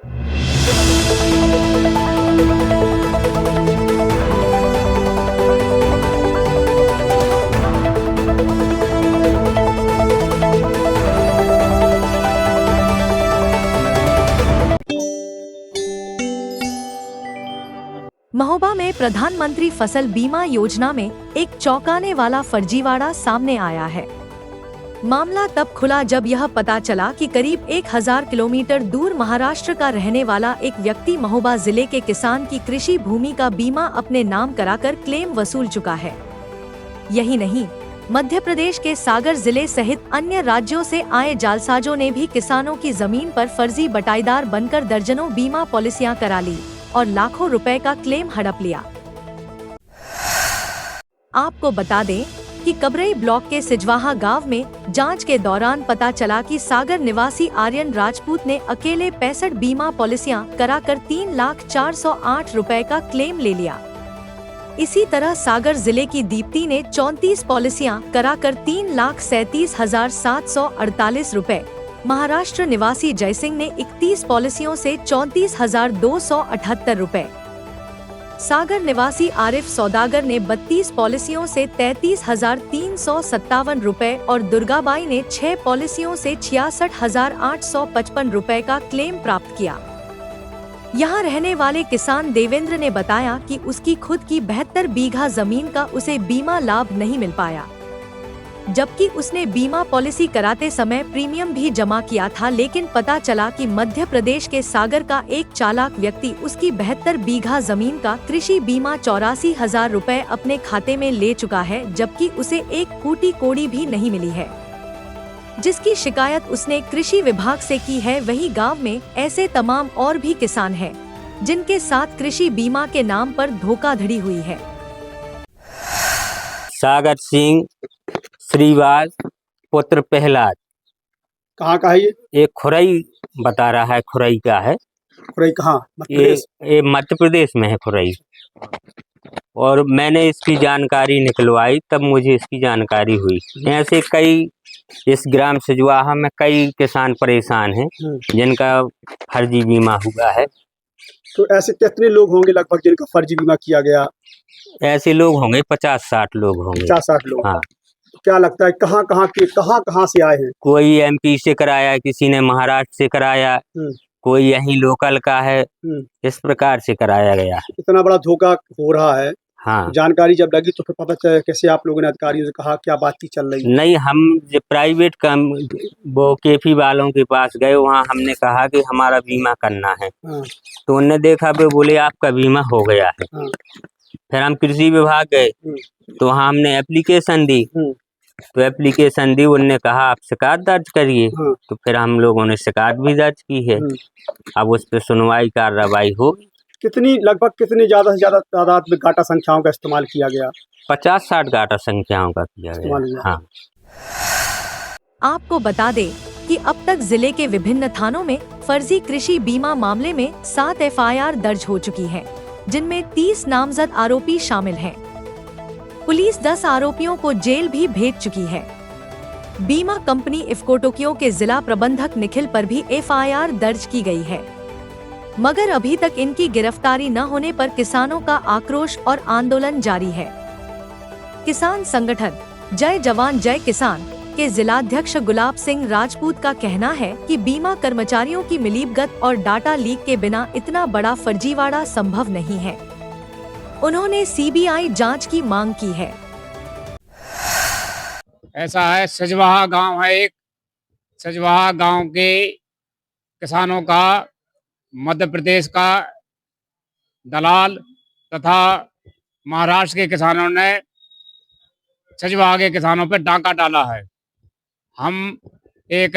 महोबा में प्रधानमंत्री फसल बीमा योजना में एक चौंकाने वाला फर्जीवाड़ा सामने आया है। मामला तब खुला जब यह पता चला कि करीब 1000 किलोमीटर दूर महाराष्ट्र का रहने वाला एक व्यक्ति महोबा जिले के किसान की कृषि भूमि का बीमा अपने नाम कराकर क्लेम वसूल चुका है। यही नहीं, मध्य प्रदेश के सागर जिले सहित अन्य राज्यों से आए जालसाजों ने भी किसानों की जमीन पर फर्जी बटाईदार बनकर दर्जनों बीमा पॉलिसियां करा ली और लाखों रुपए का क्लेम हड़प लिया। आपको बता दें कि कबरई ब्लॉक के सिजवाहा गांव में जांच के दौरान पता चला कि सागर निवासी आर्यन राजपूत ने अकेले 65 बीमा पॉलिसियां कराकर 3,04,08 रुपए का क्लेम ले लिया। इसी तरह सागर जिले की दीप्ति ने 34 पॉलिसियां कराकर 3,37,748 रुपए, महाराष्ट्र निवासी जयसिंह ने 31 पॉलिसियों से 34,278 रुपए, सागर निवासी आरिफ सौदागर ने 32 पॉलिसियों से 33,357 रुपए और दुर्गाबाई ने 6 पॉलिसियों से 66,855 रुपए का क्लेम प्राप्त किया। यहाँ रहने वाले किसान देवेंद्र ने बताया कि उसकी खुद की 72 बीघा जमीन का उसे बीमा लाभ नहीं मिल पाया, जबकि उसने बीमा पॉलिसी कराते समय प्रीमियम भी जमा किया था, लेकिन पता चला कि मध्य प्रदेश के सागर का एक चालाक व्यक्ति उसकी 72 बीघा जमीन का कृषि बीमा 84,000 रुपए अपने खाते में ले चुका है, जबकि उसे एक फूटी कोड़ी भी नहीं मिली है, जिसकी शिकायत उसने कृषि विभाग से की है। वहीं गांव में ऐसे तमाम और भी किसान हैं, जिनके साथ कृषि बीमा के नाम पर धोखाधड़ी हुई है। सागर सिंह श्रीवास पुत्र प्रहलाद। कहाँ का है ये? एक खुरई बता रहा है, खुरई का है। खुरई कहाँ? ये मध्य प्रदेश में है खुरई। और मैंने इसकी जानकारी निकलवाई तब मुझे इसकी जानकारी हुई। ऐसे कई इस ग्राम सिजवाहा में कई किसान परेशान हैं जिनका फर्जी बीमा हुआ है। तो ऐसे कितने लोग होंगे लगभग जिनका फर्जी बीमा किया गया? ऐसे लोग होंगे 50-60 लोग होंगे। 50-60 लोग। हाँ। क्या लगता है कहाँ से आए हैं? कोई एमपी से कराया, किसी ने महाराष्ट्र से कराया, कोई यहीं लोकल का है, इस प्रकार से कराया गया है। इतना बड़ा धोखा हो रहा है। हाँ। जानकारी जब लगी तो फिर पता चला कैसे आप लोगों ने अधिकारियों से कहा, क्या बातचीत चल रही है? नहीं, हम प्राइवेट वो केफी वालों के पास गए, वहाँ हमने कहा कि हमारा बीमा करना है। तो उन्होंने देखा, वे बोले आपका बीमा हो गया है। फिर हम कृषि विभाग गए तो वहाँ हमने एप्लीकेशन दी, तो एप्लीकेशन दी, उन्होंने कहा आप शिकायत दर्ज करिए। तो फिर हम लोगों ने शिकायत भी दर्ज की है। अब उस पर सुनवाई कार्रवाई होगी। लगभग कितनी ज्यादा से ज्यादा तादाद में गाटा संख्याओं का इस्तेमाल किया गया? 50-60 गाटा संख्याओं का किया गया। हाँ। आपको बता दें कि अब तक जिले के विभिन्न थानों में फर्जी कृषि बीमा मामले में 7 FIR दर्ज हो चुकी है, जिनमें 30 नामजद आरोपी शामिल हैं। पुलिस 10 आरोपियों को जेल भी भेज चुकी है। बीमा कंपनी इफ्को टोक्यो के जिला प्रबंधक निखिल पर भी FIR दर्ज की गई है, मगर अभी तक इनकी गिरफ्तारी न होने पर किसानों का आक्रोश और आंदोलन जारी है। किसान संगठन जय जवान जय किसान के जिलाध्यक्ष गुलाब सिंह राजपूत का कहना है कि बीमा कर्मचारियों की मिलीभगत और डाटा लीक के बिना इतना बड़ा फर्जीवाड़ा संभव नहीं है। उन्होंने CBI जांच की मांग की है। ऐसा है, सिजवाहा गांव है, एक सिजवाहा गांव के किसानों का मध्य प्रदेश का दलाल तथा महाराष्ट्र के किसानों ने सिजवाहा के किसानों पर डाका डाला है। हम एक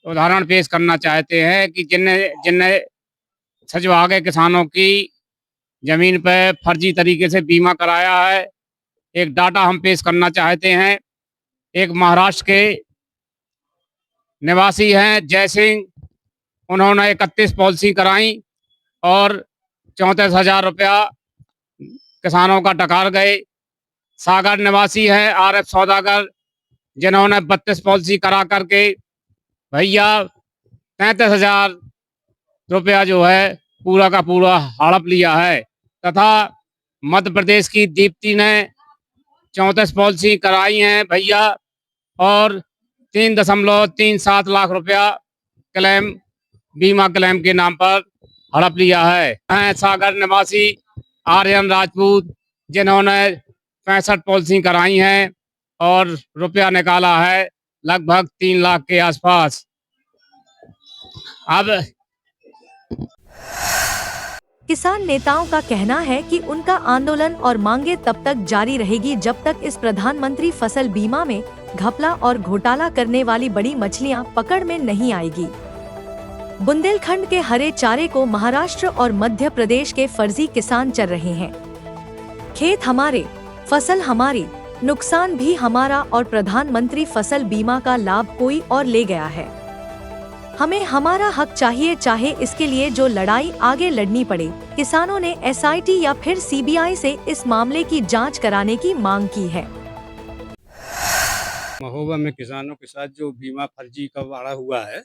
उदाहरण पेश करना चाहते हैं कि जिनने सिजवाहा के किसानों की जमीन पर फर्जी तरीके से बीमा कराया है, एक डाटा हम पेश करना चाहते हैं। एक महाराष्ट्र के निवासी हैं जयसिंह, उन्होंने 31 पॉलिसी कराई और 34,000 रुपया किसानों का डकार गए। सागर निवासी है आरिफ सौदागर, जिन्होंने 32 पॉलिसी करा करके भैया 33,000 रुपया जो है पूरा का पूरा हड़प लिया है। तथा मध्य प्रदेश की दीप्ति ने 34 पॉलिसी कराई हैं भैया और 3.37 लाख रुपया क्लेम बीमा क्लेम के नाम पर हड़प लिया है। सागर निवासी आर्यन राजपूत जिन्होंने 65 पॉलिसी कराई हैं और रुपया निकाला है लगभग 3 लाख के आसपास। अब किसान नेताओं का कहना है कि उनका आंदोलन और मांगे तब तक जारी रहेगी जब तक इस प्रधानमंत्री फसल बीमा में घपला और घोटाला करने वाली बड़ी मछलियां पकड़ में नहीं आएगी। बुंदेलखंड के हरे चारे को महाराष्ट्र और मध्य प्रदेश के फर्जी किसान चर रहे हैं। खेत हमारे, फसल हमारी, नुकसान भी हमारा और प्रधानमंत्री फसल बीमा का लाभ कोई और ले गया है। हमें हमारा हक चाहिए, चाहे इसके लिए जो लड़ाई आगे लड़नी पड़े। किसानों ने एसआईटी या फिर सीबीआई से इस मामले की जांच कराने की मांग की है। महोबा में किसानों के साथ जो बीमा फर्जी का वाड़ा हुआ है,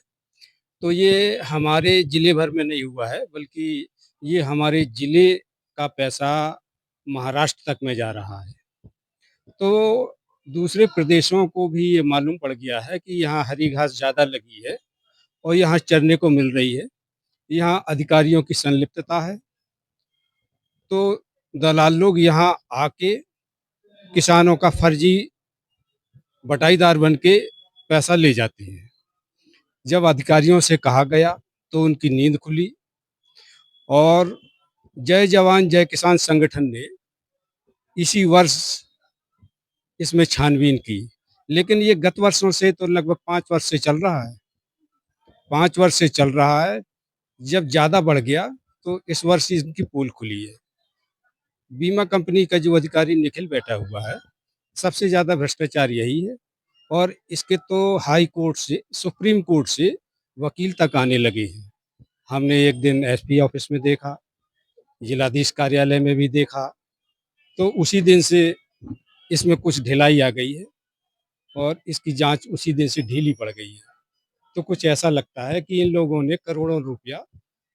तो ये हमारे जिले भर में नहीं हुआ है, बल्कि ये हमारे जिले का पैसा महाराष्ट्र तक में जा रहा है। तो दूसरे प्रदेशों को भी ये मालूम पड़ गया है कि यहाँ हरी घास ज़्यादा लगी है और यहाँ चरने को मिल रही है, यहाँ अधिकारियों की संलिप्तता है। तो दलाल लोग यहाँ आके किसानों का फर्जी बटाईदार बन के पैसा ले जाते हैं। जब अधिकारियों से कहा गया तो उनकी नींद खुली और जय जवान जय किसान संगठन ने इसी वर्ष इसमें छानबीन की, लेकिन ये गत वर्षों से तो लगभग 5 वर्ष से चल रहा है। 5 वर्ष से चल रहा है। जब ज़्यादा बढ़ गया तो इस वर्ष इनकी पोल खुली है। बीमा कंपनी का जो अधिकारी निखिल बैठा हुआ है, सबसे ज़्यादा भ्रष्टाचार यही है और इसके तो हाई कोर्ट से, सुप्रीम कोर्ट से वकील तक आने लगे हैं। हमने एक दिन एसपी ऑफिस में देखा, जिलाधीश कार्यालय में भी देखा, तो उसी दिन से इसमें कुछ ढिलाई आ गई है और इसकी जांच उसी दिन से ढीली पड़ गई है। तो कुछ ऐसा लगता है कि इन लोगों ने करोड़ों रुपया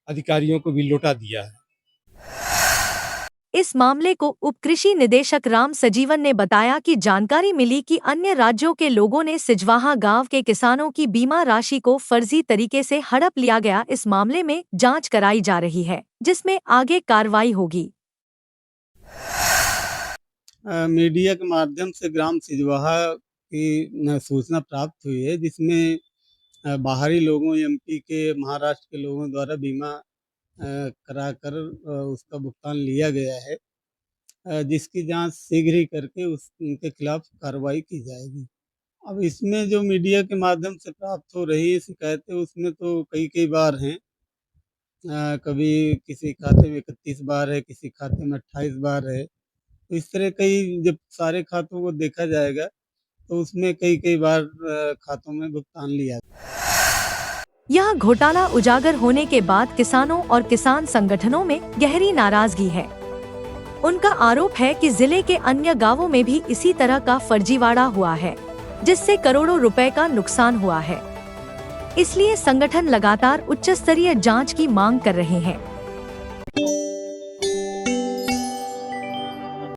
अधिकारियों को भी लौटा दिया है। इस मामले को उप कृषि निदेशक राम सजीवन ने बताया कि जानकारी मिली कि अन्य राज्यों के लोगों ने सिजवाहा गांव के किसानों की बीमा राशि को फर्जी तरीके से हड़प लिया गया। इस मामले में जांच कराई जा रही है, जिसमें आगे कार्रवाई होगी। मीडिया के माध्यम से ग्राम सिजवाहा की सूचना प्राप्त हुई है, जिसमें बाहरी लोगों, एमपी के, महाराष्ट्र के लोगों द्वारा बीमा कराकर उसका भुगतान लिया गया है, जिसकी जांच शीघ्र ही करके उनके खिलाफ कार्रवाई की जाएगी। अब इसमें जो मीडिया के माध्यम से प्राप्त हो रही है शिकायतें, उसमें तो कई बार हैं। कभी किसी खाते में 31 बार है, किसी खाते में 28 बार है। तो इस तरह जब सारे खातों को देखा जाएगा तो उसमें कई बार खातों में भुगतान लिया। यह घोटाला उजागर होने के बाद किसानों और किसान संगठनों में गहरी नाराजगी है। उनका आरोप है कि जिले के अन्य गांवों में भी इसी तरह का फर्जीवाड़ा हुआ है, जिससे करोड़ों रुपए का नुकसान हुआ है। इसलिए संगठन लगातार उच्च स्तरीय जांच की मांग कर रहे हैं।